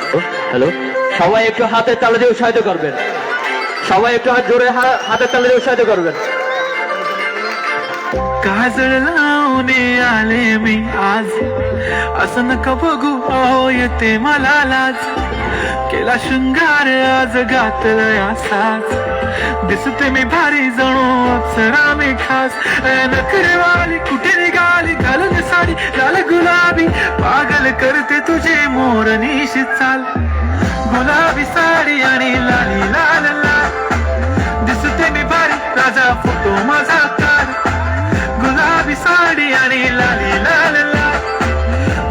Hello, সবাই একটু হাতের তালে দিয়ে উৎসাহিত করবেন। সবাই একটু হাত জোরে হাতের তালে দিয়ে উৎসাহিত করবেন। काजळ लावणे आले मी आज, असं नका बघू अहो येते मला लाज. केला शृंगार आज घातलाय असाच, दिसते मी भारी जणू अप्सरा मी खास. नखरेवाली कुठे निघाली घालून साडी लाल गुलाबी, पागल करते तुझे मोरनीशी चाल. गुलाबी साडी आणि लाली लाल लाल, दिसते मी भारी राजा फोटो माझा काढ. गुलाबी साडी आणि लाली लाल लाल,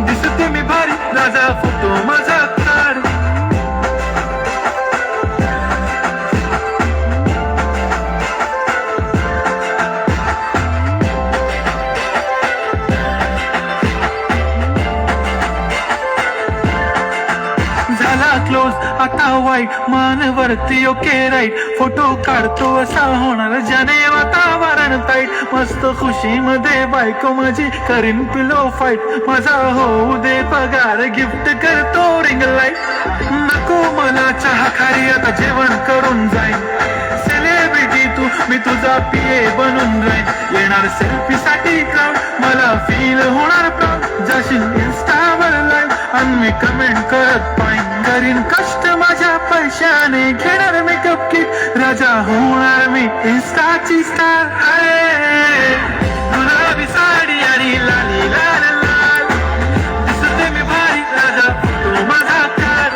दिसते मी भारी राजा फोटो माझा काढ. झाला क्लोज आता वाईट मानवरती ओके राईट, फोटो काढतो असा होणार ज्याने वातावरण ताईट. मस्त खुशी मध्ये बायको माझी करीन पिलो फाईट, माझा होऊ दे पगार गिफ्ट करतो रिंग लाईट. नको मला चहा खारी आता जेवण करून जाईन, सेलिब्रिटी तू मी तुझा पिये बनून जाईन. येणार सेल्फी साठी क्राऊड मला फील होणार प्राऊड, जाशील इन्स्टावर लाईव्ह आणि मी कमेंट करत पाईन. करीन कष्ट माझ्या पैशाने घेणार मेकअप किट, राजा होणार मी इन्स्टाची स्टार. गुलाबी साडी आणि लाली लाल लाल, दिसते मी भारी राजा फोटो माझा काढ.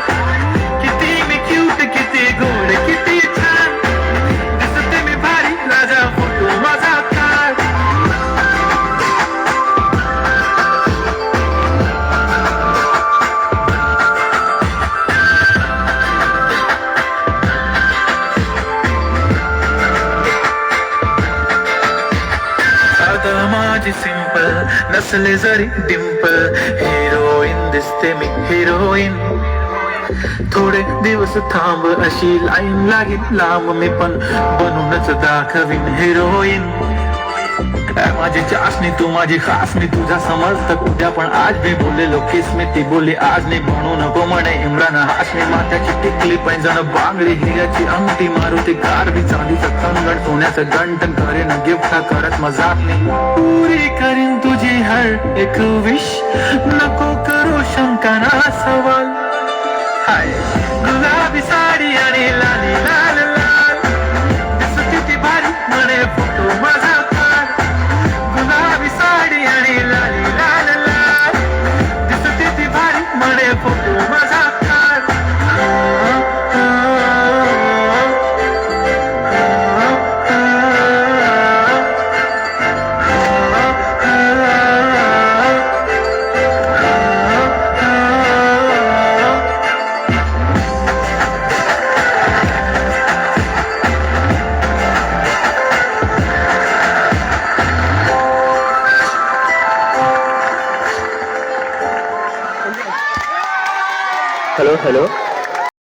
किती मी क्यूट किती गोड किती छान, दिसते मी भारी राजा फोटो माझा काढ. माझी सिंपल नसले जरी डिंपल, हिरोईन दिसते मी हिरोईन. थोडे दिवस थांब अशी लाईन लागेल लांब, मी पण बनूनच दाखवीन हिरोईन. माझी चासनी तू माझी खास, मी तुझा समजत उद्या पण आज मी बोललेलो किस मी ती बोलली आज नाही. म्हणू नको म्हणे इम्रान हासमी, माथ्याची टिकली पैंजण बांगडी हिऱ्याची अंगठी, मारुती कार बी चांदीचं कंगण सोन्याचं गंटन, करेन गिफ्ट करत मजाक नाही. पुरी करीन तुझी हर एक विश, नको करू शंका ना सवाल. हाय गुलाबी साडी आणि लाली लाल लाल, दिसते ती भारी म्हणे फोटो माझा काढ. गुलाबी साडी आणि लाली लाल लाल, दिसते ती भारी म्हणे फोटो माझा काढ. Hello hello